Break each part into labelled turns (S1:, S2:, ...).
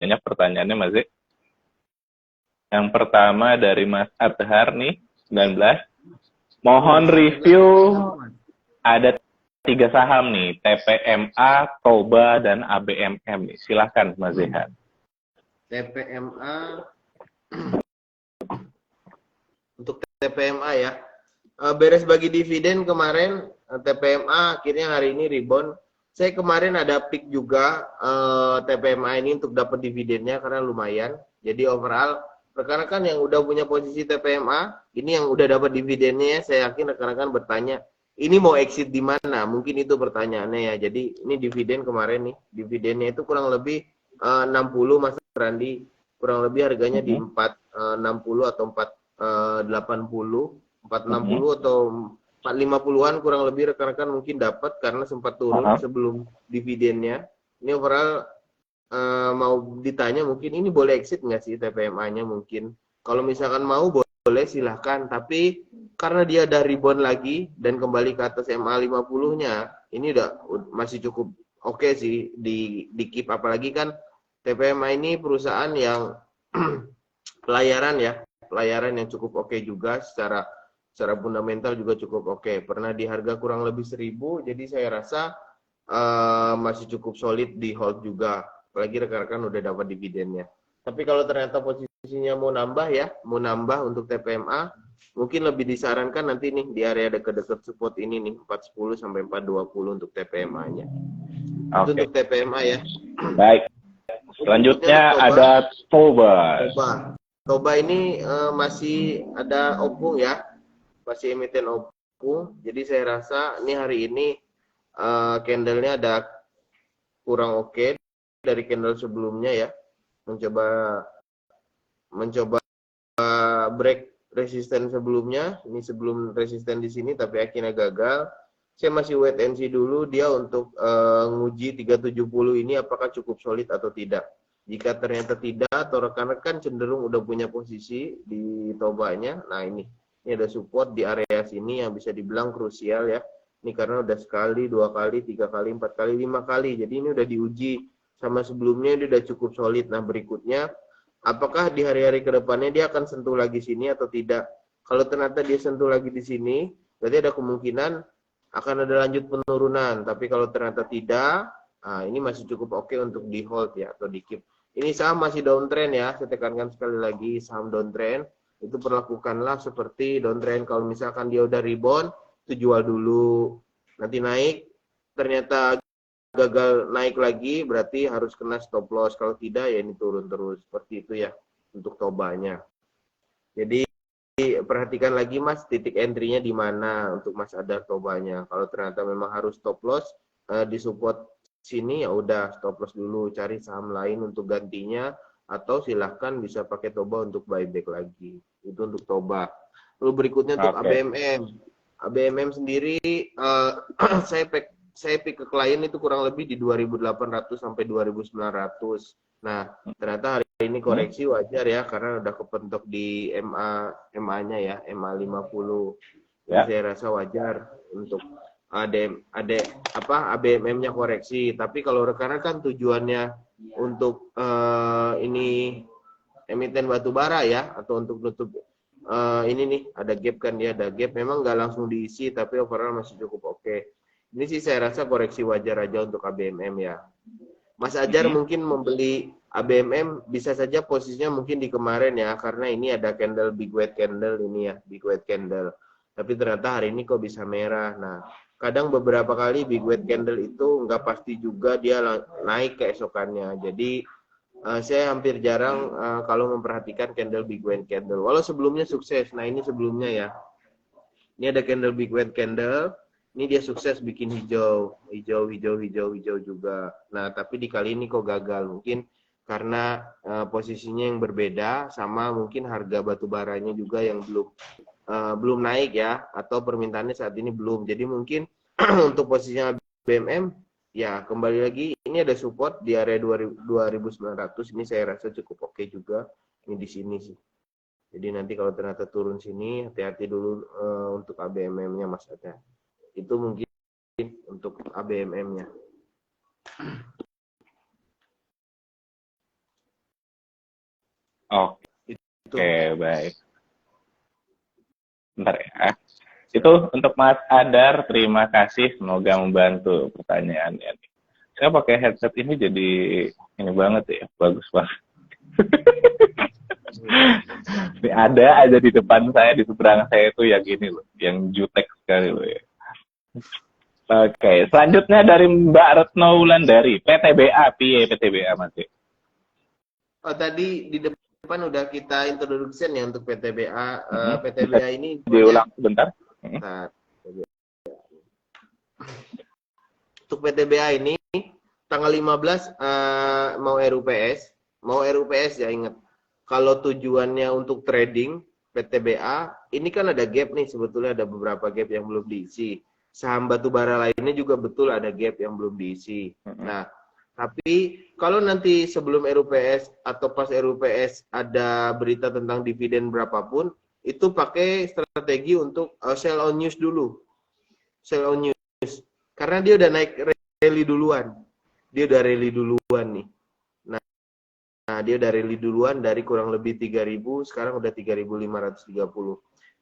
S1: Banyak pertanyaannya Mas Z. Yang pertama dari Mas Adhar nih, 19. Mohon review, ada 3 saham nih, TPMA, Toba, dan ABMM nih. Silahkan Mas Zehan.
S2: TPMA, untuk TPMA ya, beres bagi dividen kemarin, TPMA akhirnya hari ini rebound. Saya kemarin ada pick juga TPMA ini untuk dapat dividennya karena lumayan. Jadi overall rekan-rekan yang udah punya posisi TPMA, ini yang udah dapat dividennya, saya yakin rekan-rekan bertanya, ini mau exit di mana? Mungkin itu pertanyaannya ya. Jadi ini dividen kemarin nih, dividennya itu kurang lebih 60 Mas Randi, kurang lebih harganya di 460 atau 480, 460 atau 450-an kurang lebih rekan-rekan mungkin dapat karena sempat turun sebelum dividennya. Ini overall mau ditanya mungkin ini boleh exit nggak sih TPMA-nya mungkin. Kalau misalkan mau boleh silahkan, tapi karena dia ada rebound lagi dan kembali ke atas MA50-nya, ini udah masih cukup oke sih di keep, apalagi kan TPMA ini perusahaan yang pelayaran ya, pelayaran yang cukup oke juga secara fundamental juga cukup oke. Pernah di harga kurang lebih 1000, jadi saya rasa masih cukup solid di hold juga. Apalagi rekan-rekan udah dapat dividennya. Tapi kalau ternyata posisinya mau nambah ya, mau nambah untuk TPMA, mungkin lebih disarankan nanti nih di area dekat-dekat support ini nih, 410 sampai 420 untuk TPMA-nya. Itu untuk TPMA ya.
S1: Baik. Selanjutnya ada Toba.
S2: Toba ini masih ada opung ya, masih emiten opung. Jadi saya rasa ini hari ini candle-nya ada kurang oke dari candle sebelumnya ya. Mencoba break resisten sebelumnya. Ini sebelum resisten di sini tapi akhirnya gagal. Saya masih wait and see dulu dia untuk nguji 370 ini apakah cukup solid atau tidak. Jika ternyata tidak atau rekan-rekan cenderung udah punya posisi di Tobanya, nah ini ada support di area sini yang bisa dibilang krusial ya. Ini karena udah sekali, 2 kali, 3 kali, 4 kali, 5 kali. Jadi ini udah diuji sama sebelumnya, dia udah cukup solid. Nah berikutnya, apakah di hari-hari kedepannya dia akan sentuh lagi sini atau tidak? Kalau ternyata dia sentuh lagi di sini, berarti ada kemungkinan akan ada lanjut penurunan. Tapi kalau ternyata tidak, nah ini masih cukup oke untuk di hold ya atau di keep. Ini saham masih downtrend ya, saya tekankan sekali lagi saham downtrend. Itu perlakukanlah seperti downtrend. Kalau misalkan dia udah rebound, itu jual dulu. Nanti naik, ternyata gagal naik lagi, berarti harus kena stop loss. Kalau tidak, ya ini turun terus. Seperti itu ya untuk Tobanya. Jadi perhatikan lagi Mas, titik entry-nya di mana untuk Mas Adar Tobanya. Kalau ternyata memang harus stop loss di support sini, ya udah stop loss dulu, cari saham lain untuk gantinya, atau silahkan bisa pakai Toba untuk buyback lagi. Itu untuk Toba. Lalu berikutnya untuk ABMM. ABMM sendiri saya pick ke klien itu kurang lebih di 2.800 sampai 2.900. Nah, ternyata hari ini koreksi wajar ya karena udah kepentok di MA-nya ya, MA50. Jadi saya rasa wajar untuk ABMM-nya koreksi. Tapi kalau rekan-rekan tujuannya untuk ini emiten batu bara ya, atau untuk nutup ini nih ada gap kan dia, ada gap memang nggak langsung diisi tapi overall masih cukup oke. Ini sih saya rasa koreksi wajar aja untuk ABMM ya. Mas Ajar mungkin membeli ABMM bisa saja posisinya mungkin di kemarin ya, karena ini ada candle big white candle ini ya, big white candle. Tapi ternyata hari ini kok bisa merah. Nah, kadang beberapa kali big white candle itu nggak pasti juga dia naik keesokannya. Jadi saya hampir jarang kalau memperhatikan candle big white candle. Walau sebelumnya sukses. Nah ini sebelumnya ya. Ini ada candle big white candle. Ini dia sukses bikin hijau juga. Nah tapi di kali ini kok gagal. Mungkin karena posisinya yang berbeda sama mungkin harga batu baranya juga yang belum naik ya. Atau permintaannya saat ini belum. Jadi mungkin untuk posisinya BMM ya kembali lagi ini ada support di area 2.900, ini saya rasa cukup oke juga ini di sini sih. Jadi nanti kalau ternyata turun sini hati-hati dulu untuk ABMM-nya Mas Ada. Itu mungkin untuk ABMM-nya. Itu.
S1: Oke, baik. Bentar ya. Itu untuk Mas Adar, terima kasih. Semoga membantu pertanyaannya. Saya pakai headset ini jadi ini banget ya, bagus banget. Ini ada aja di depan saya, di seberang saya itu yang gini loh, yang jutek sekali loh ya. Oke, selanjutnya dari Mbak Retno Wulandari, PTBA, piye PTBA masih?
S2: Oh, tadi di depan udah kita introduction ya untuk PTBA.
S1: Bisa
S2: PTBA ini
S1: diulang sebentar?
S2: Nah, untuk PTBA ini tanggal 15 mau RUPS ya, ingat. Kalau tujuannya untuk trading PTBA, ini kan ada gap nih, sebetulnya ada beberapa gap yang belum diisi. Saham batubara lainnya juga betul ada gap yang belum diisi. Nah, tapi kalau nanti sebelum RUPS atau pas RUPS ada berita tentang dividen berapapun, itu pakai strategi untuk sell on news dulu. Sell on news. Karena dia udah naik rally duluan. Dia udah rally duluan nih. Nah, dia udah rally duluan dari kurang lebih 3.000, sekarang udah 3.530.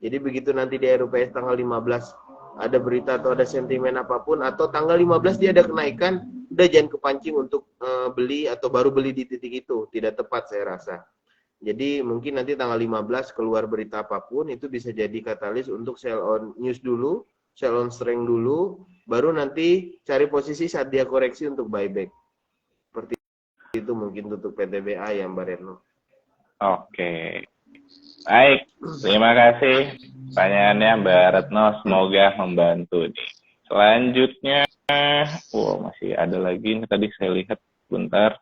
S2: Jadi begitu nanti di RUPS tanggal 15 ada berita atau ada sentimen apapun, atau tanggal 15 dia ada kenaikan, udah jangan kepancing untuk beli atau baru beli di titik itu. Tidak tepat saya rasa. Jadi mungkin nanti tanggal 15 keluar berita apapun, itu bisa jadi katalis untuk sell on news dulu, sell on strength dulu, baru nanti cari posisi saat dia koreksi untuk buyback. Seperti itu mungkin untuk PTBA ya Mbak Retno.
S1: Oke. Baik, terima kasih pertanyaannya Mbak Retno, semoga membantu nih. Selanjutnya, masih ada lagi nih, tadi saya lihat, bentar.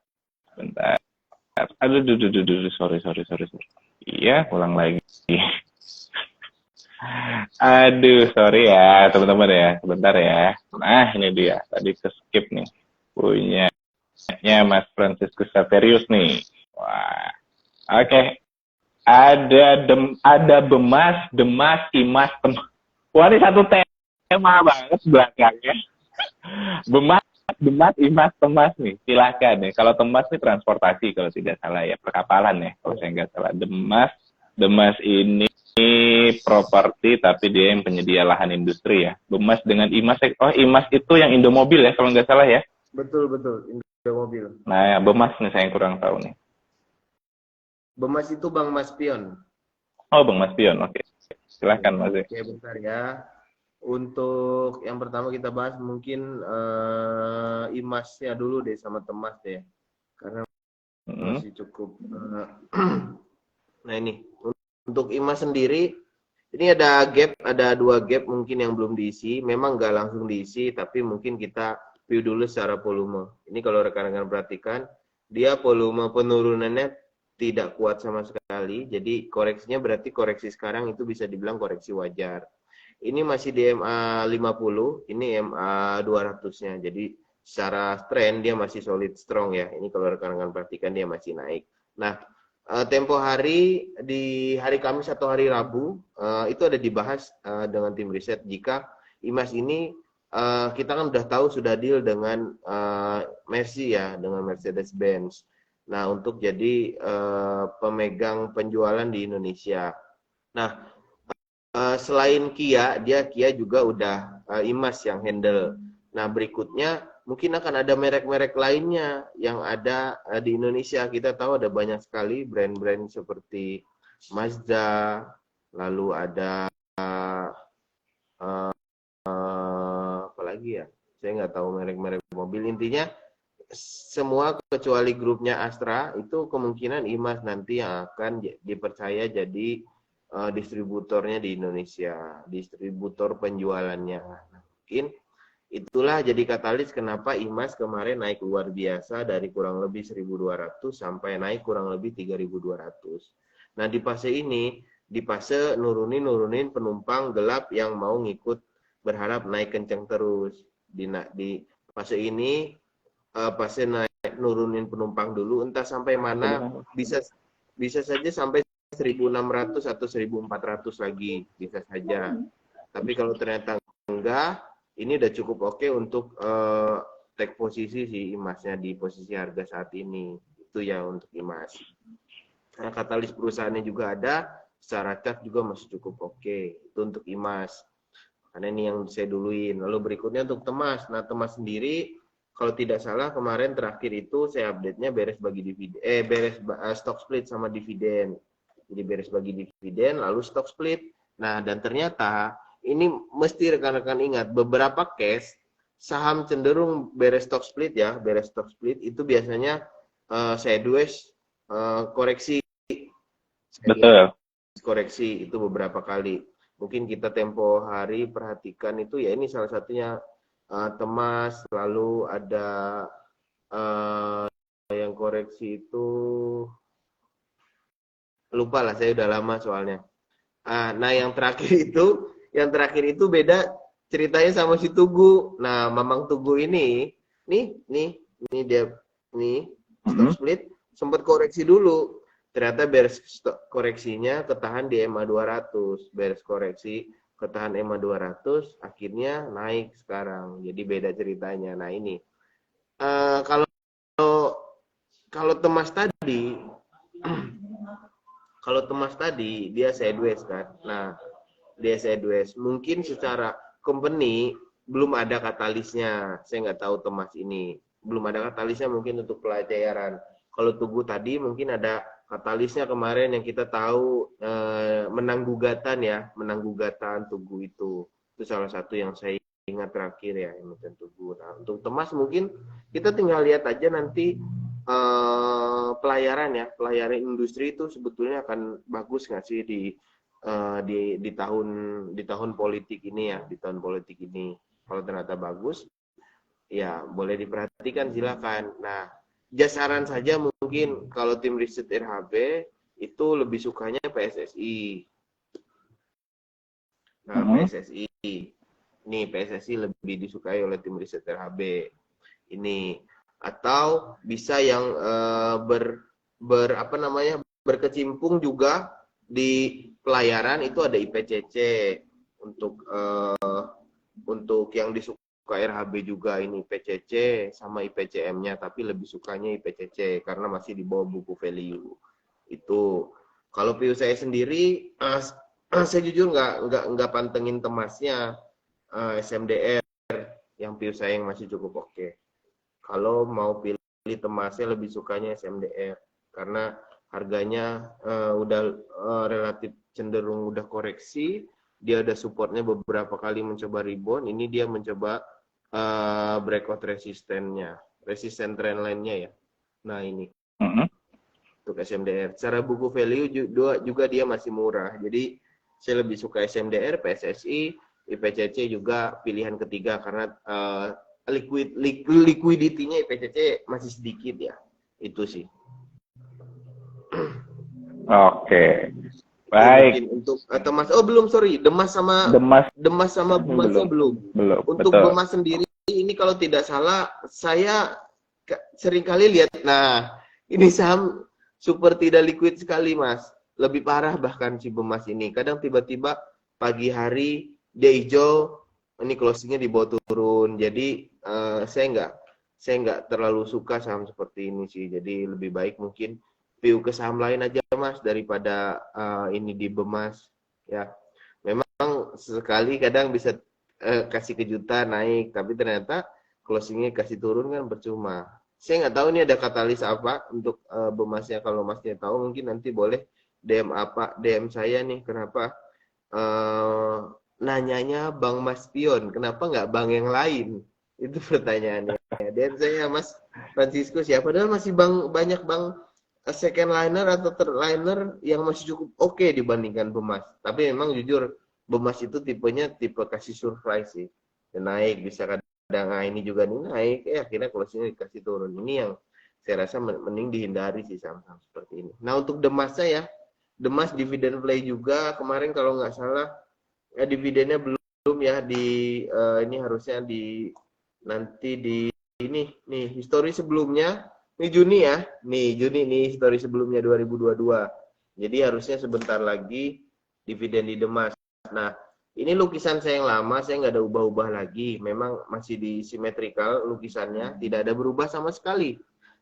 S1: Aduh, sorry. Iya, ulang lagi. Aduh, sorry ya teman-teman ya, sebentar ya. Nah, ini dia, tadi ke skip nih. Punya Mas Franciscus Saverius nih. Wah, oke. Ada Bemas, Demas, Imas, Wah, ini satu tema banget belakangnya. Demas, Imas, Temas nih. Silakan nih. Kalau Temas nih transportasi kalau tidak salah ya, perkapalan ya kalau saya nggak salah. Demas ini properti tapi dia yang penyedia lahan industri ya. Bemas dengan Imas, Imas itu yang Indomobil ya kalau nggak salah ya.
S2: Betul, Indomobil.
S1: Nah ya, Bemas nih saya yang kurang tahu nih.
S2: Bemas itu Bang Mas Pion.
S1: Oh, Bang Mas Pion, oke. Silahkan Mas.
S2: Oke, bentar ya. Untuk yang pertama kita bahas mungkin Imasnya dulu deh sama Temas deh. Karena masih cukup. Nah ini, untuk Imas sendiri, ini ada dua gap mungkin yang belum diisi. Memang nggak langsung diisi, tapi mungkin kita view dulu secara volume. Ini kalau rekan-rekan perhatikan, dia volume penurunannya tidak kuat sama sekali. Jadi koreksinya berarti koreksi sekarang itu bisa dibilang koreksi wajar. Ini masih di MA 50, ini MA 200-nya. Jadi secara trend dia masih solid strong ya. Ini kalau rekan-rekan perhatikan dia masih naik. Nah, tempo hari di hari Kamis atau hari Rabu itu ada dibahas dengan tim riset jika Imas ini kita kan udah tahu sudah deal dengan Mercy ya, dengan Mercedes-Benz. Nah, untuk jadi pemegang penjualan di Indonesia. Nah, selain Kia juga udah Imas yang handle. Nah, berikutnya mungkin akan ada merek-merek lainnya yang ada di Indonesia. Kita tahu ada banyak sekali brand-brand seperti Mazda, lalu ada apa lagi ya? Saya nggak tahu merek-merek mobil. Intinya semua kecuali grupnya Astra itu kemungkinan Imas nanti yang akan dipercaya jadi distributornya di Indonesia, distributor penjualannya. Mungkin itulah jadi katalis kenapa Imas kemarin naik luar biasa dari kurang lebih 1.200 sampai naik kurang lebih 3.200. Nah, di fase ini, di fase nurunin penumpang gelap yang mau ngikut berharap naik kenceng terus. Di fase ini fase naik nurunin penumpang dulu, entah sampai mana, bisa saja sampai 1.600 atau 1.400 lagi, bisa saja. Tapi kalau ternyata enggak, ini udah cukup oke untuk take posisi si Imasnya di posisi harga saat ini. Itu ya untuk Imas. Nah, katalis perusahaannya juga ada, secara chart juga masih cukup oke. Itu untuk IMAS. Karena ini yang saya duluin. Lalu berikutnya untuk Temas. Nah, Temas sendiri kalau tidak salah kemarin terakhir itu saya update-nya beres bagi dividen, stock split sama dividen. Jadi beres bagi dividen lalu stock split. Nah, dan ternyata ini mesti rekan-rekan ingat beberapa case saham cenderung beres stock split ya, beres stock split itu biasanya sideways koreksi.
S1: Betul.
S2: Koreksi itu beberapa kali. Mungkin kita tempo hari perhatikan itu ya ini salah satunya Temas, lalu ada yang koreksi itu lupa lah, saya udah lama soalnya. Nah yang terakhir itu beda ceritanya sama si Tugu. Nah Mamang Tugu ini dia stock split sempat koreksi dulu. Ternyata beres koreksinya ketahan di EMA 200, beres koreksi ketahan EMA 200, akhirnya naik sekarang. Jadi beda ceritanya. Nah ini kalau Temas tadi, dia sideways kan. Nah dia sideways. Mungkin secara company belum ada katalisnya. Saya nggak tahu Temas ini belum ada katalisnya mungkin untuk pelajaran. Kalau Tugu tadi mungkin ada katalisnya kemarin yang kita tahu menang gugatan Tugu itu salah satu yang saya ingat terakhir ya emiten Tugu. Nah untuk Temas mungkin kita tinggal lihat aja nanti pelayaran industri itu sebetulnya akan bagus nggak sih di tahun politik ini ya, di tahun politik ini. Kalau ternyata bagus ya boleh diperhatikan silakan. Nah saran saja mungkin kalau tim riset RHB itu lebih sukanya PSSI. Nah, PSSI lebih disukai oleh tim riset RHB ini. Atau bisa yang berkecimpung juga di pelayaran itu ada IPCC untuk yang disukai RHB juga ini PCC sama IPCM-nya, tapi lebih sukanya IPCC karena masih di bawah buku value. Itu kalau view saya sendiri, saya jujur nggak pantengin Temasnya, SMDR yang view saya yang masih cukup oke. Kalau mau pilih Temasnya lebih sukanya SMDR karena harganya udah relatif cenderung udah koreksi, dia ada supportnya beberapa kali mencoba rebound, ini dia mencoba breakout resisten trendline-nya ya. Nah ini untuk SMDR. Secara buku value juga dia masih murah. Jadi saya lebih suka SMDR, PSSI, IPCC juga pilihan ketiga karena liquidity-nya IPCC masih sedikit ya. Itu sih.
S1: Oke. Baik.
S2: Untuk Temas, belum sorry, Demas sama Bemasnya belum. Untuk betul. Bemas sendiri ini kalau tidak salah saya seringkali lihat. Nah ini saham super tidak liquid sekali mas, lebih parah bahkan si Bemas ini. Kadang tiba-tiba pagi hari dia hijau, ini closingnya dibawa turun. Jadi saya nggak terlalu suka saham seperti ini sih. Jadi lebih baik mungkin view ke saham lain aja mas daripada ini di Bemas ya. Memang sekali kadang bisa kasih kejutan naik, tapi ternyata closingnya kasih turun kan percuma. Saya nggak tahu ini ada katalis apa untuk Bemasnya. Kalau masnya tahu mungkin nanti boleh DM saya nih. Kenapa nanyanya Bang Mas Pion, kenapa nggak Bang yang lain? Itu pertanyaannya. Dan saya Mas Francisco ya, padahal masih banyak Bang second liner atau third liner yang masih cukup oke dibandingkan Bemas. Tapi memang jujur Bemas itu tipenya tipe kasih surprise sih. Dan naik bisa kadang ini juga nih naik, akhirnya closingnya dikasih turun. Ini yang saya rasa mending dihindari sih saham-saham seperti ini. Nah untuk Demasnya ya, Demas dividen play juga kemarin kalau nggak salah dividennya belum ya ini harusnya nanti di ini nih histori sebelumnya. Ini Juni ya, nih histori sebelumnya 2022. Jadi harusnya sebentar lagi dividen di Demas. Nah, ini lukisan saya yang lama, saya nggak ada ubah-ubah lagi. Memang masih di simetrikal lukisannya, tidak ada berubah sama sekali.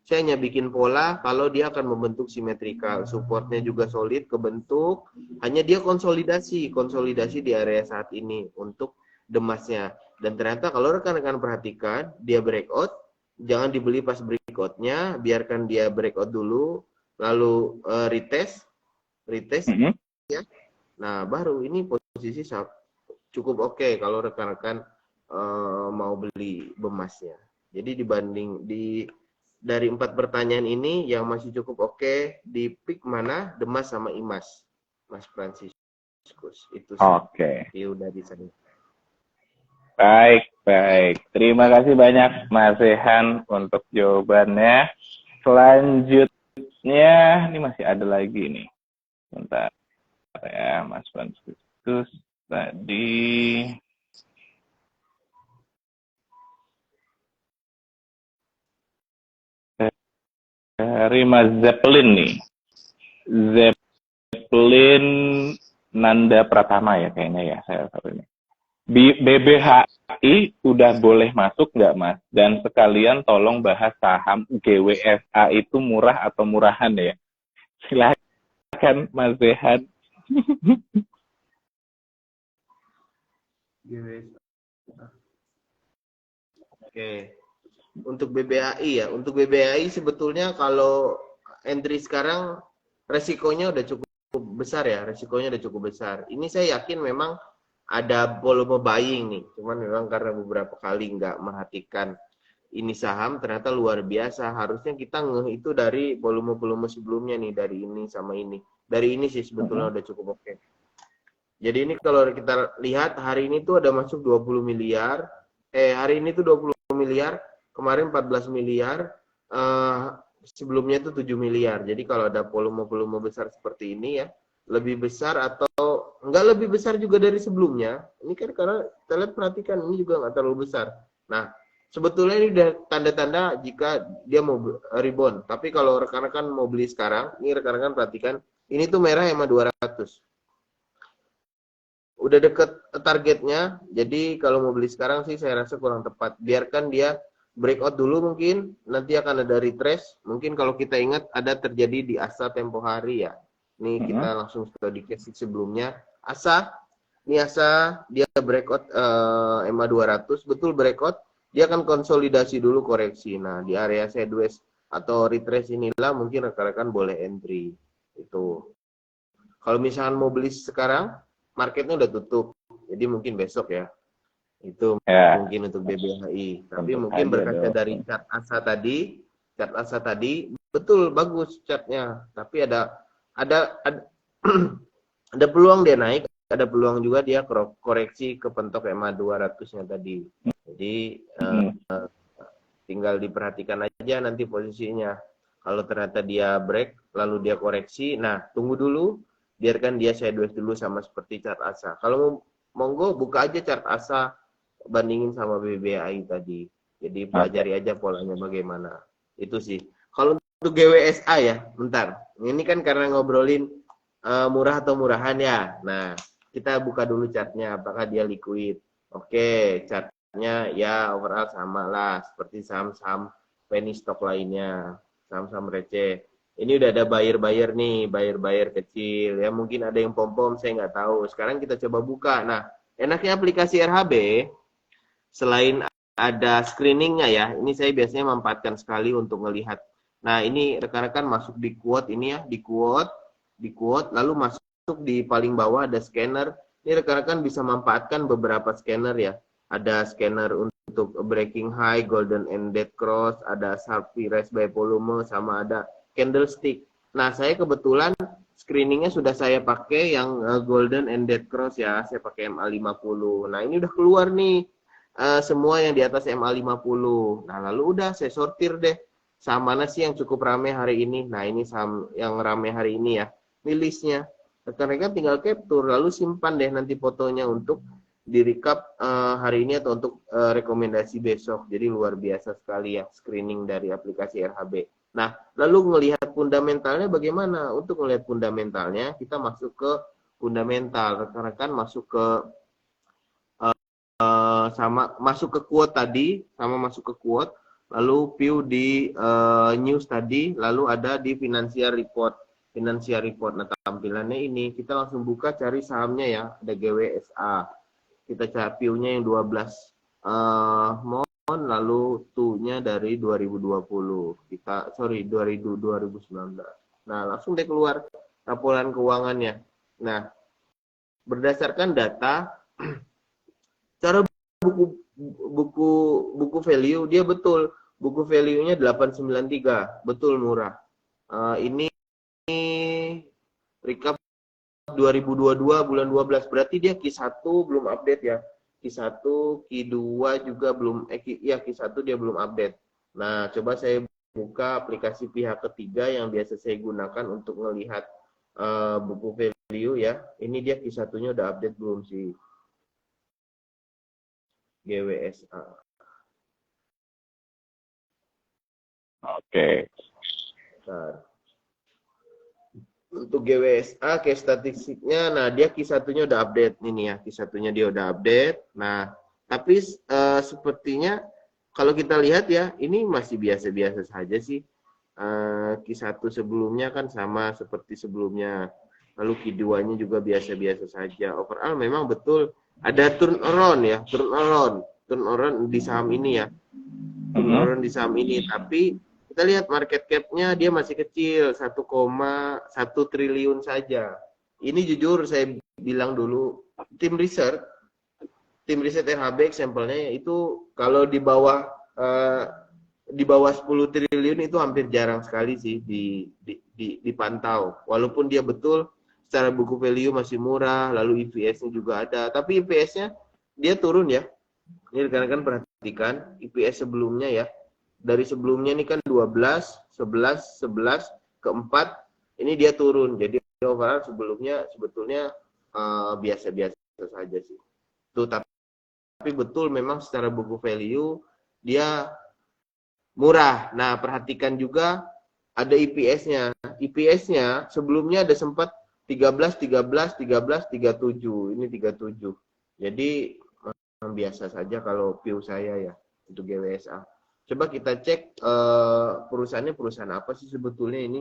S2: Saya hanya bikin pola kalau dia akan membentuk simetrikal, supportnya juga solid, kebentuk, hanya dia konsolidasi di area saat ini untuk demasnya. Dan ternyata kalau rekan-rekan perhatikan, dia breakout, jangan dibeli pas breakoutnya, biarkan dia breakout dulu, lalu retest ya. Nah, baru ini posisi cukup oke kalau rekan-rekan mau beli bemasnya. Jadi dari 4 pertanyaan ini yang masih cukup oke, di pick mana Demas sama Imas, Mas Franciscus. Itu sih.
S1: Oke.
S2: Udah di sana.
S1: Baik. Terima kasih banyak Mas Rehan untuk jawabannya. Selanjutnya, ini masih ada lagi nih. Bentar ya, Mas Franciscus tadi. Dari Mas Zeppelin nih. Zeppelin Nanda Pratama ya kayaknya ya, saya tahu ini. BBHI udah boleh masuk nggak Mas? Dan sekalian tolong bahas saham GWSA itu murah atau murahan ya? Silakan Mas Zehan.
S2: Oke. Untuk BBHI ya, untuk BBHI sebetulnya kalau entry sekarang resikonya udah cukup besar ya, resikonya udah cukup besar. Ini saya yakin memang ada volume buying nih, cuman memang karena beberapa kali nggak merhatikan ini saham ternyata luar biasa. Harusnya kita ngeh itu dari volume-volume sebelumnya nih, dari ini sama ini. Dari ini sih sebetulnya udah cukup oke. Jadi ini kalau kita lihat hari ini tuh ada masuk 20 miliar, hari ini tuh 20 miliar, kemarin 14 miliar, sebelumnya tuh 7 miliar. Jadi kalau ada volume-volume besar seperti ini ya, lebih besar atau enggak lebih besar juga dari sebelumnya. Ini kan karena kita lihat, perhatikan ini juga nggak terlalu besar. Nah, sebetulnya ini udah tanda-tanda jika dia mau rebound. Tapi kalau rekan-rekan mau beli sekarang, ini rekan-rekan perhatikan, ini tuh merah EMA 200. Udah deket targetnya, jadi kalau mau beli sekarang sih saya rasa kurang tepat. Biarkan dia breakout dulu mungkin, nanti akan ada retrace. Mungkin kalau kita ingat ada terjadi di ASA tempo hari ya. Ini kita langsung studi case sebelumnya. ASA, ini ASA dia breakout EMA 200, betul breakout. Dia akan konsolidasi dulu koreksi. Nah, di area sideways atau retrace inilah mungkin rekan-rekan boleh entry. Itu. Kalau misalkan mau beli sekarang, marketnya udah tutup, jadi mungkin besok ya. Itu mungkin untuk BBHI. Tapi mungkin berkaca dari chart ASA tadi, betul bagus chartnya. Tapi ada ada peluang dia naik, ada peluang juga dia koreksi ke pentok EMA 200-nya tadi. Jadi tinggal diperhatikan aja nanti posisinya. Kalau ternyata dia break, lalu dia koreksi, nah tunggu dulu. Biarkan dia sideways dulu sama seperti chart ASA. Kalau monggo buka aja chart ASA bandingin sama BBHI tadi. Jadi pelajari aja polanya bagaimana. Itu sih. Kalau untuk GWSA ya, bentar. Ini kan karena ngobrolin murah atau murahan ya. Nah, kita buka dulu chartnya apakah dia liquid. Oke, chartnya ya overall sama lah seperti saham-saham penny stock lainnya, saham-saham receh. Ini udah ada buyer nih, buyer kecil ya, mungkin ada yang pom-pom, saya nggak tahu. Sekarang kita coba buka. Nah, enaknya aplikasi RHB selain ada screeningnya ya, ini saya biasanya memanfaatkan sekali untuk melihat. Nah, ini rekan-rekan masuk di quote ini ya, di quote, lalu masuk di paling bawah ada scanner. Ini rekan-rekan bisa memanfaatkan beberapa scanner ya. Ada scanner untuk breaking high, golden ended cross, ada sharp rise by volume, sama ada candlestick. Nah, saya kebetulan screeningnya sudah saya pakai yang golden ended cross ya. Saya pakai MA50. Nah, ini udah keluar nih semua yang di atas MA50. Nah, lalu udah saya sortir deh. Saham mana sih yang cukup ramai hari ini? Nah, ini saham yang ramai hari ini ya. Ini listnya. Rekan-rekan tinggal capture, lalu simpan deh nanti fotonya untuk di recap hari ini atau untuk rekomendasi besok. Jadi luar biasa sekali ya screening dari aplikasi RHB. Nah, lalu melihat fundamentalnya bagaimana? Untuk melihat fundamentalnya, kita masuk ke fundamental. Rekan-rekan masuk ke masuk ke quote tadi, sama masuk ke quote, lalu view di news tadi, lalu ada di financial report. Financial report. Nah, tampilannya ini kita langsung buka cari sahamnya ya, ada GWSA. Kita cari view-nya yang 12 mon, lalu tuh-nya dari 2020. Sorry, 2019. Nah, langsung deh keluar laporan keuangannya. Nah, berdasarkan data cara buku value dia betul. Buku value-nya 893, betul murah. Ini recap 2022 bulan 12, berarti dia Q1 belum update ya. Q1, Q2 juga belum, Q1 dia belum update. Nah, coba saya buka aplikasi pihak ketiga yang biasa saya gunakan untuk melihat buku value ya. Ini dia Q1-nya udah update belum sih? GWSA.
S1: Oke.
S2: Bentar. Untuk GWSA, case statistiknya, nah dia Q1-nya udah update ini ya, Q1-nya dia udah update. Nah, tapi sepertinya kalau kita lihat ya, ini masih biasa-biasa saja sih. Q1 sebelumnya kan sama seperti sebelumnya. Lalu Q2-nya juga biasa-biasa saja. Overall memang betul ada turnaround ya, turnaround di saham ini ya. Turnaround di saham ini, tapi kita lihat market cap-nya dia masih kecil, 1,1 triliun saja. Ini jujur saya bilang dulu, tim riset RHB sampelnya itu kalau di bawah 10 triliun itu hampir jarang sekali sih dipantau. Walaupun dia betul secara buku value masih murah, lalu EPS-nya juga ada, tapi EPS-nya dia turun ya. Ini rekan-rekan perhatikan EPS sebelumnya ya. Dari sebelumnya ini kan 12, 11, 11 ke 4, ini dia turun. Jadi overall sebelumnya sebetulnya biasa-biasa saja sih. Tuh, tapi betul memang secara buku value dia murah. Nah, perhatikan juga ada EPS-nya. EPS-nya sebelumnya ada sempat 13, 13, 13, 37. Ini 37. Jadi biasa saja kalau view saya ya untuk GWSA. Coba kita cek perusahaannya perusahaan apa sih sebetulnya ini.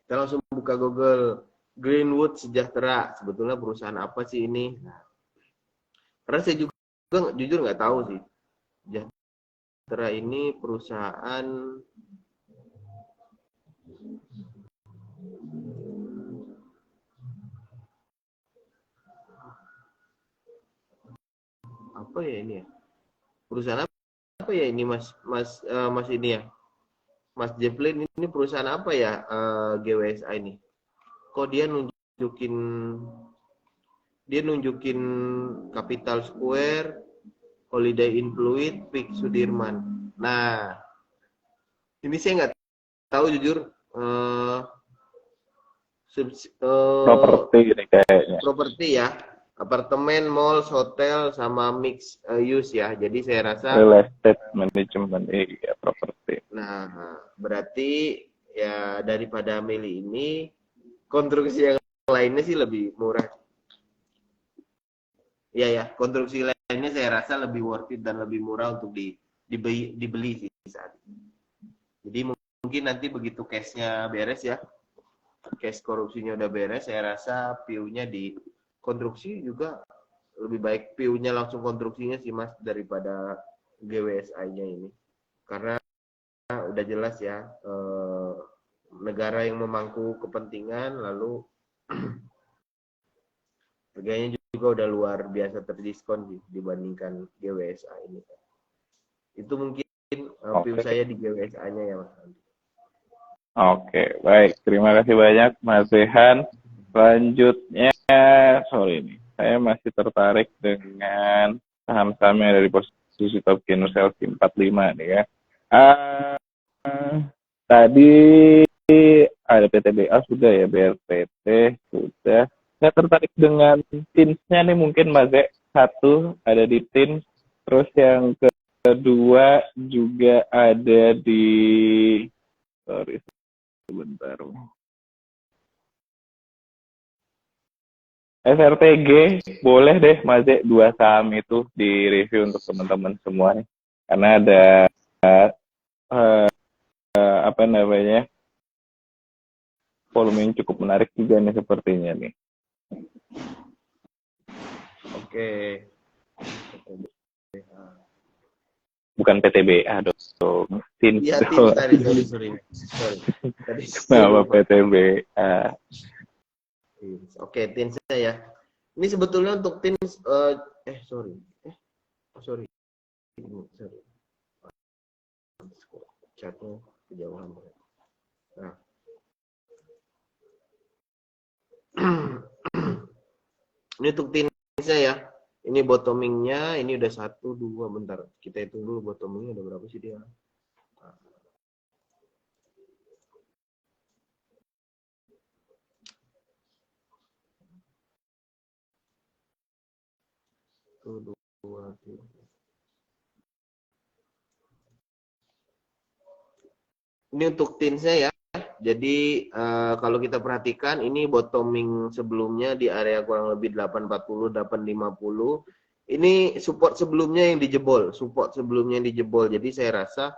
S2: Kita langsung buka Google, Greenwood Sejahtera. Sebetulnya perusahaan apa sih ini? Karena saya juga jujur nggak tahu sih. Sejahtera ini perusahaan apa ya ini ya? Perusahaan apa ya ini Mas ini ya? Mas Jefflin, ini perusahaan apa ya GWSA ini? Kok dia nunjukin Capital Square, Holiday Inn Fluid, Peak Sudirman. Nah, ini saya nggak tahu jujur.
S1: Properti ini kayaknya.
S2: Properti ya, apartemen, mall, hotel, sama mix use ya. Jadi saya rasa
S1: real estate management, iya properti.
S2: Nah, berarti ya daripada milih ini, konstruksi yang lainnya sih lebih murah. Iya ya, konstruksi lainnya saya rasa lebih worth it dan lebih murah untuk dibeli sih saat ini. Jadi mungkin nanti begitu case-nya beres ya, case korupsinya udah beres, saya rasa view-nya di konstruksi juga lebih baik view-nya langsung konstruksinya sih Mas daripada GWSI-nya ini. Karena udah jelas ya negara yang memangku kepentingan, lalu harganya juga udah luar biasa terdiskon sih dibandingkan GWSA ini. Itu mungkin view saya di GWSA-nya ya Mas.
S1: Oke, baik. Terima kasih banyak Mas Rehan. Selanjutnya, sorry nih, saya masih tertarik dengan saham-saham yang dari posisi top Kinusel 45 nih ya. Tadi ada PTBA sudah ya, BRPT sudah. Saya tertarik dengan TINS-nya nih mungkin Mas Zek. Satu ada di TINS, terus yang kedua juga ada di, sorry sebentar. SRTG boleh deh Maze, 2 saham itu di review untuk teman-teman semua nih. Karena ada apa namanya, volume yang cukup menarik juga nih sepertinya nih.
S2: Oke.
S1: Bukan PTBA dong. TINS
S2: Iya,
S1: dong.
S2: tadi, sorry. Tadi
S1: Nama
S2: lupa.
S1: PTBA.
S2: Oke, tinsnya ya. Ini sebetulnya untuk tins, sorry. Sorry. Chatnya kejauhan. Nah. Ini untuk tinsnya ya. Ini bottomingnya, ini udah 1, 2, bentar. Kita hitung dulu bottomingnya udah berapa sih dia. Tuh, 2, 3. Ini untuk tinsnya ya. Jadi kalau kita perhatikan ini bottoming sebelumnya di area kurang lebih 840, 850. Ini support sebelumnya yang dijebol, Jadi saya rasa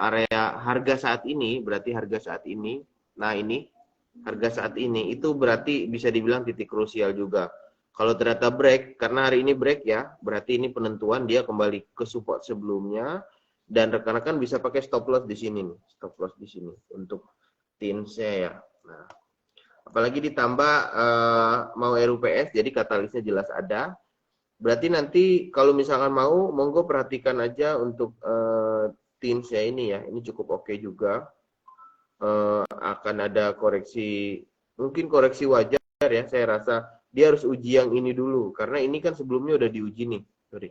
S2: area harga saat ini, berarti harga saat ini. Nah, ini harga saat ini itu berarti bisa dibilang titik krusial juga. Kalau ternyata break, karena hari ini break ya, berarti ini penentuan dia kembali ke support sebelumnya. Dan rekan-rekan bisa pakai stop loss di sini nih, untuk tinsnya ya. Nah, apalagi ditambah mau RUPS, jadi katalisnya jelas ada. Berarti nanti kalau misalkan mau, monggo perhatikan aja untuk tinsnya ini ya. Ini cukup oke juga. Akan ada koreksi, mungkin koreksi wajar ya. Saya rasa dia harus uji yang ini dulu, karena ini kan sebelumnya udah diuji nih. Sorry.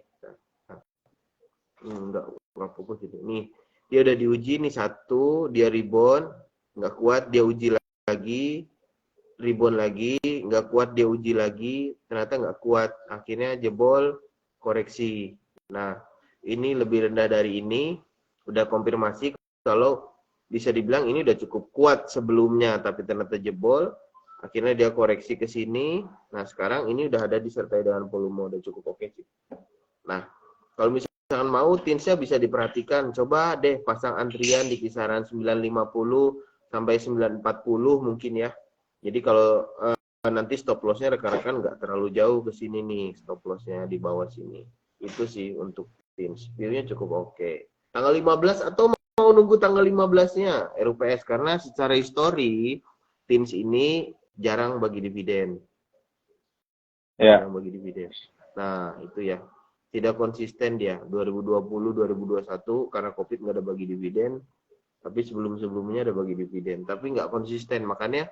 S2: Enggak fokus itu. Nih, dia udah diuji nih 1, dia rebound, nggak kuat, dia uji lagi, rebound lagi, nggak kuat, dia uji lagi, ternyata nggak kuat, akhirnya jebol, koreksi. Nah, ini lebih rendah dari ini, udah konfirmasi kalau bisa dibilang ini udah cukup kuat sebelumnya, tapi ternyata jebol, akhirnya dia koreksi ke sini. Nah, sekarang ini udah ada disertai dengan volume, udah cukup oke sih. Nah, kalau misalkan mau tinsnya bisa diperhatikan, coba deh pasang antrian di kisaran 950 sampai 940 mungkin ya. Jadi kalau nanti stop lossnya rekan-rekan nggak terlalu jauh ke sini nih, stop lossnya di bawah sini. Itu sih untuk tins. View-nya cukup oke. Tanggal 15 atau mau nunggu tanggal 15-nya RUPS, karena secara histori tins ini jarang bagi dividen.
S1: Ya.
S2: Jarang bagi dividen. Nah, itu ya. Tidak konsisten dia 2020 2021 karena Covid nggak ada bagi dividen, tapi sebelumnya ada bagi dividen, tapi nggak konsisten. Makanya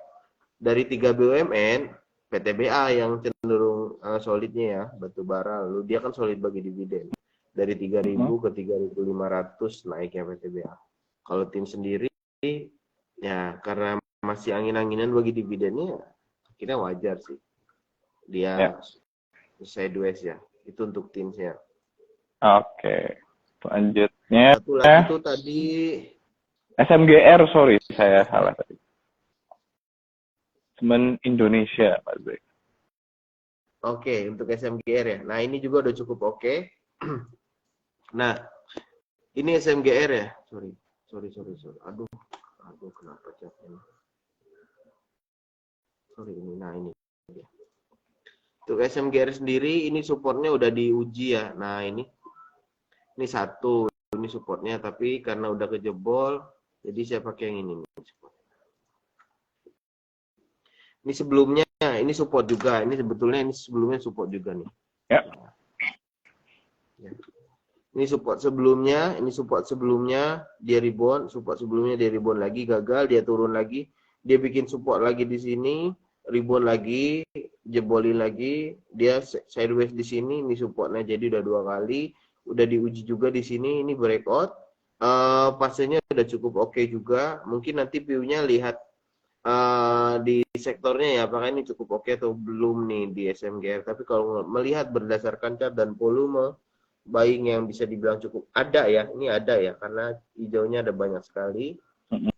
S2: dari 3 BUMN, PTBA yang cenderung solidnya ya, batubara, lalu dia kan solid bagi dividen dari 3.000 ke 3.500 naiknya PTBA. Kalau tim sendiri ya karena masih angin-anginan bagi dividennya, akhirnya wajar sih dia sideways ya. Itu untuk timnya.
S1: Oke. Selanjutnya.
S2: Satu lagi tuh tadi
S1: SMGR, sorry saya salah tadi. Semen Indonesia, Pak Zek.
S2: Oke, untuk SMGR ya. Nah, ini juga udah cukup oke. Nah, ini SMGR ya. Sorry. Aduh, kenapa chatnya? Sorry, ini. Nah, ini. Untuk SMGR sendiri, ini supportnya udah diuji ya. Nah, ini 1, ini supportnya, tapi karena udah kejebol, jadi saya pakai yang ini. Ini sebelumnya, ini support juga. Ini sebetulnya sebelumnya support juga nih.
S1: Ya.
S2: Ini support sebelumnya, dia rebound, support sebelumnya dia rebound lagi, gagal, dia turun lagi, dia bikin support lagi di sini, rebound lagi, jebolin lagi, dia sideways di sini, ini supportnya jadi udah 2 kali, udah diuji juga di sini, ini breakout, fasenya udah cukup oke juga, mungkin nanti view-nya lihat di sektornya ya, apakah ini cukup oke atau belum nih di SMGR. Tapi kalau melihat berdasarkan chart dan volume buying yang bisa dibilang cukup ada ya, ini ada ya, karena hijaunya ada banyak sekali.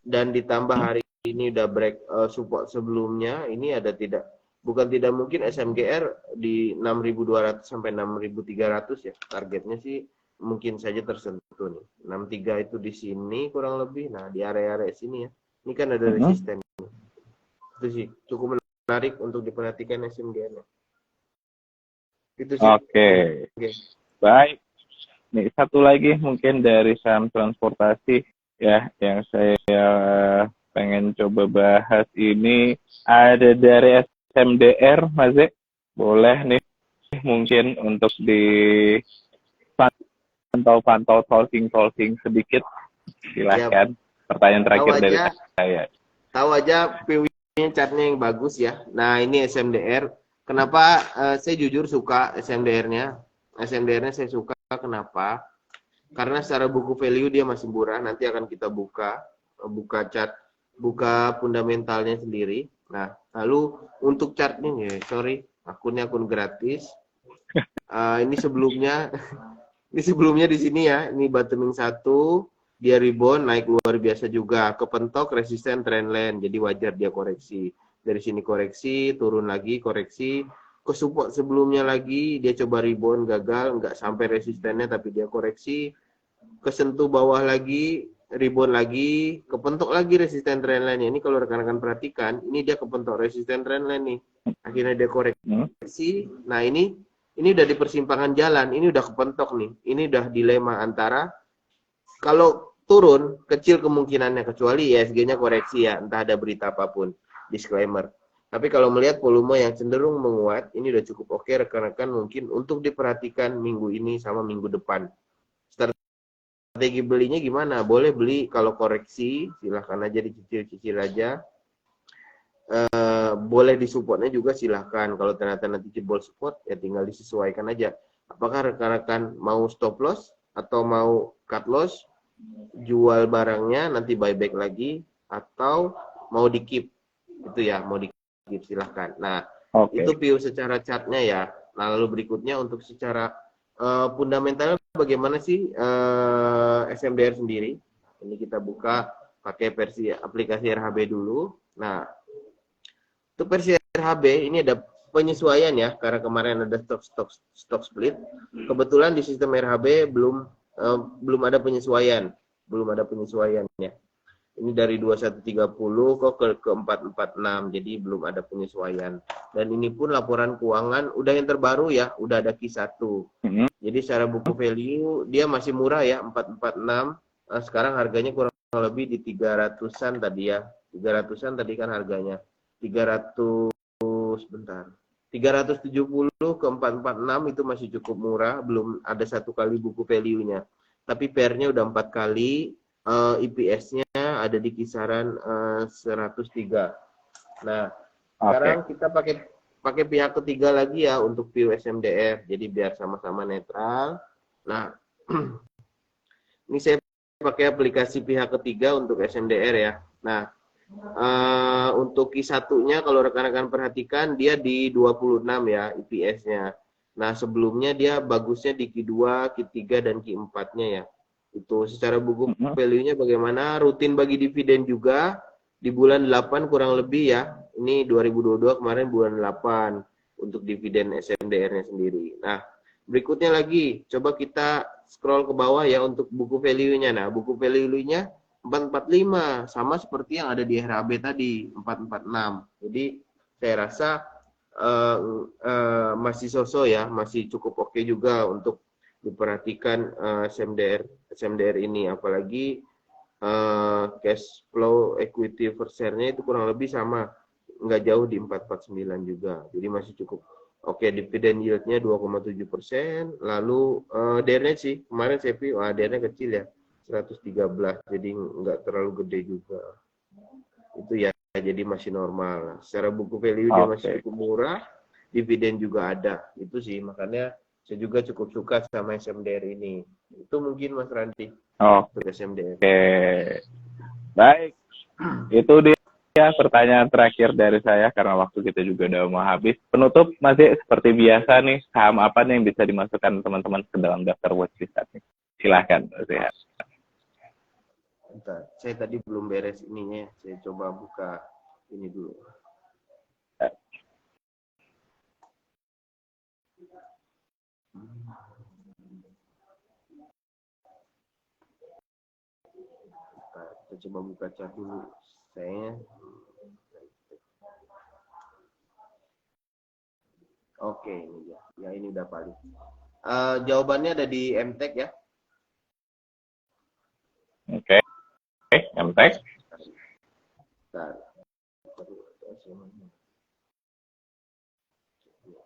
S2: Dan ditambah hari ini udah break support sebelumnya, ini ada tidak bukan tidak mungkin SMGR di 6.200 sampai 6.300 ya. Targetnya sih mungkin saja tersentuh nih. 63 itu di sini kurang lebih. Nah, di area-area sini ya. Ini kan ada resisten. Itu sih cukup menarik untuk diperhatikan SMGR-nya. Itu sih.
S1: Oke. Baik. Nih, satu lagi mungkin dari saham transportasi ya yang saya pengen coba bahas ini ada dari SMDR, Mas Zek. Boleh nih mungkin untuk dipantau-pantau talking sedikit. Silahkan. Ya. Pertanyaan terakhir dari saya.
S2: Tahu aja PW-nya chartnya yang bagus ya. Nah, ini SMDR. Kenapa saya jujur suka SMDR-nya? SMDR-nya saya suka kenapa? Karena secara buku value dia masih murah. Nanti akan kita buka chart, buka fundamentalnya sendiri. Nah, lalu untuk chartnya, akunnya akun gratis. Ini sebelumnya di sini ya. Ini bottoming 1, dia rebound naik luar biasa juga, kepentok resisten trendline, jadi wajar dia koreksi. Dari sini koreksi, turun lagi koreksi, ke support sebelumnya lagi dia coba rebound gagal, nggak sampai resistennya tapi dia koreksi, kesentuh bawah lagi, rebound lagi, kepentok lagi resisten trendline. Ini kalau rekan-rekan perhatikan, ini dia kepentok resisten trendline nih. Akhirnya dia koreksi. Nah, ini udah di persimpangan jalan, ini udah kepentok nih. Ini udah dilema antara kalau turun kecil kemungkinannya kecuali ISG-nya koreksi ya, entah ada berita apapun, disclaimer. Tapi kalau melihat volume yang cenderung menguat, ini udah cukup oke rekan-rekan mungkin untuk diperhatikan minggu ini sama minggu depan. Strategi belinya gimana? Boleh beli kalau koreksi, silahkan aja dicicil-cicil aja. Boleh di supportnya juga silahkan. Kalau ternyata nanti jebol support, ya tinggal disesuaikan aja. Apakah rekan-rekan mau stop loss atau mau cut loss, jual barangnya nanti buyback lagi, atau mau di keep? Itu ya, mau di keep silahkan. Nah, itu view secara chartnya ya. Nah, lalu berikutnya untuk secara fundamentalnya bagaimana sih SMDR sendiri? Ini kita buka pakai versi aplikasi RHB dulu. Nah, untuk versi RHB ini ada penyesuaian ya, karena kemarin ada stock split. Kebetulan di sistem RHB belum ada penyesuaian, ya. Ini dari 2130 kok ke 446, jadi belum ada penyesuaian. Dan ini pun laporan keuangan udah yang terbaru ya, udah ada Q1. Jadi secara buku value dia masih murah ya, 446. Sekarang harganya kurang lebih di 300-an tadi ya. 300-an tadi kan harganya. 370 ke 446 itu masih cukup murah, belum ada satu kali buku value-nya. Tapi pair-nya udah 4 kali, EPS-nya ada di kisaran 103. Nah, sekarang kita pakai pihak ketiga lagi ya untuk view SMDR. Jadi biar sama-sama netral. Nah, ini saya pakai aplikasi pihak ketiga untuk SMDR ya. Nah, untuk Q1-nya kalau rekan-rekan perhatikan dia di 26 ya EPS-nya. Nah, sebelumnya dia bagusnya di Q2, Q3 dan Q4-nya ya. Itu secara buku value-nya bagaimana? Rutin bagi dividen juga di bulan 8 kurang lebih ya. Ini 2022 kemarin bulan 8 untuk dividen SMDR-nya sendiri. Nah, berikutnya lagi coba kita scroll ke bawah ya untuk buku value-nya. Nah, buku value-nya 445 sama seperti yang ada di RHB tadi 446. Jadi saya rasa masih sosok ya, masih cukup oke juga untuk diperhatikan SMDR ini, apalagi cash flow equity per share-nya itu kurang lebih sama, nggak jauh di 449 juga. Jadi masih cukup oke. Dividend yield-nya 2,7%. Lalu DR-nya sih kemarin saya pilih, DR-nya kecil ya, 113, jadi nggak terlalu gede juga. Itu ya, jadi masih normal. Secara buku value dia masih cukup murah, dividen juga ada. Itu sih, makanya saya juga cukup suka sama SMDR ini. Itu mungkin Mas Ranti untuk SMDR.
S1: Baik, itu dia pertanyaan terakhir dari saya karena waktu kita juga udah mau habis. Penutup masih seperti biasa nih, saham apa nih yang bisa dimasukkan teman-teman ke dalam daftar watchlist ini? Silahkan, Mas Rehan.
S2: Saya tadi belum beres ininya, saya coba buka ini dulu. Kita coba buka chat dulu. Saya. Oke, ini dia. Ya ini udah paling. Jawabannya ada di MTech ya.
S1: Oke. MTech.
S2: Bentar.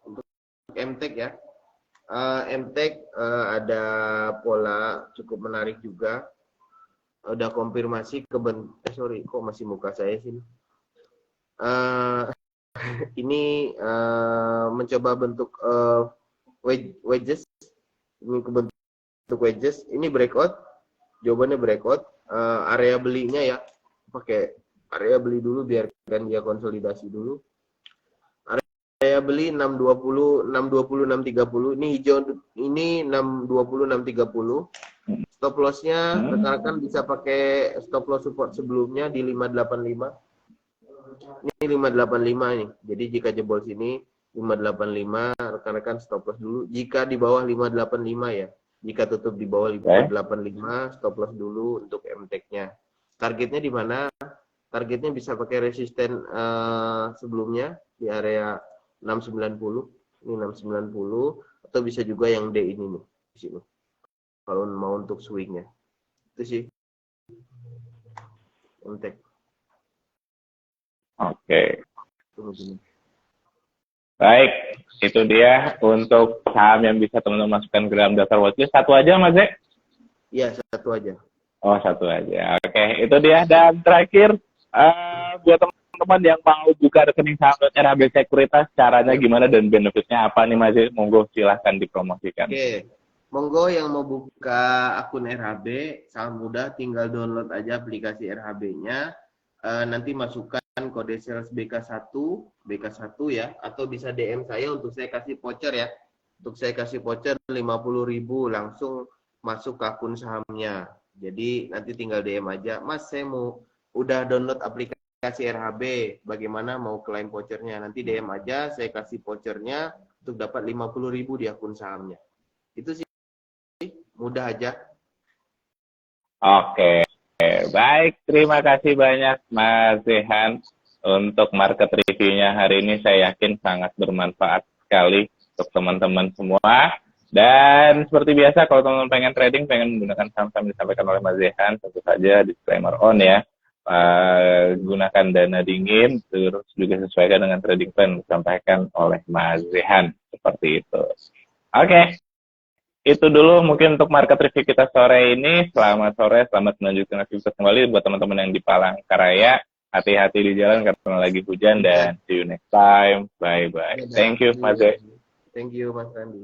S2: Untuk MTech ya. MTech ada pola cukup menarik juga. Udah konfirmasi sorry, kok masih muka saya sini. Ini mencoba bentuk wedges. Ini bentuk wedges. Ini breakout. Jawabannya breakout. Area belinya ya. Pakai area beli dulu biarkan dia konsolidasi dulu. Area beli 620, 620, 630. Ini hijau, ini 620, 630. Stop loss-nya rekan-rekan bisa pakai stop loss support sebelumnya di 585. Ini 585 nih. Jadi jika jebol sini 585, rekan-rekan stop loss dulu. Jika di bawah 585 ya. Jika tutup di bawah 585, stop loss dulu untuk MTech-nya. Targetnya di mana? Targetnya bisa pakai resisten sebelumnya di area 690. Ini 690 atau bisa juga yang D ini nih di sini. Kalau mau untuk swingnya itu sih MTech.
S1: Oke. Baik, itu dia untuk saham yang bisa teman-teman masukkan ke dalam daftar watchlist. Satu aja Mas Zek?
S2: Iya, satu aja.
S1: Oh, satu aja. Oke, itu dia. Dan terakhir, buat teman-teman yang mau buka rekening saham RHB Sekuritas, caranya gimana dan benefitnya apa nih Mas Zek? Monggo silahkan dipromosikan.
S2: Oke. Monggo yang mau buka akun RHB, sangat mudah, tinggal download aja aplikasi RHB-nya. Nanti masukkan kode sales BK1 ya, atau bisa DM saya untuk saya kasih voucher ya. Untuk saya kasih voucher 50.000 langsung masuk ke akun sahamnya. Jadi nanti tinggal DM aja, Mas saya mau udah download aplikasi RHB, bagaimana mau klaim vouchernya? Nanti DM aja, saya kasih vouchernya untuk dapat 50.000 di akun sahamnya. Itu sih. Mudah aja.
S1: Oke, baik. Terima kasih banyak Mas Zehan untuk market review-nya hari ini. Saya yakin sangat bermanfaat sekali untuk teman-teman semua. Dan seperti biasa, kalau teman-teman pengen trading, pengen menggunakan saham-saham yang disampaikan oleh Mas Zehan, tentu saja disclaimer on ya. Gunakan dana dingin, terus juga sesuaikan dengan trading plan yang disampaikan oleh Mas Zehan. Seperti itu. Oke. Itu dulu mungkin untuk market review kita sore ini. Selamat sore, selamat melanjutkan aktivitas kembali buat teman-teman yang di Palangkaraya. Hati-hati di jalan karena lagi hujan dan see you next time. Bye-bye. Thank you, Mas.
S2: Thank you, Mas Randi.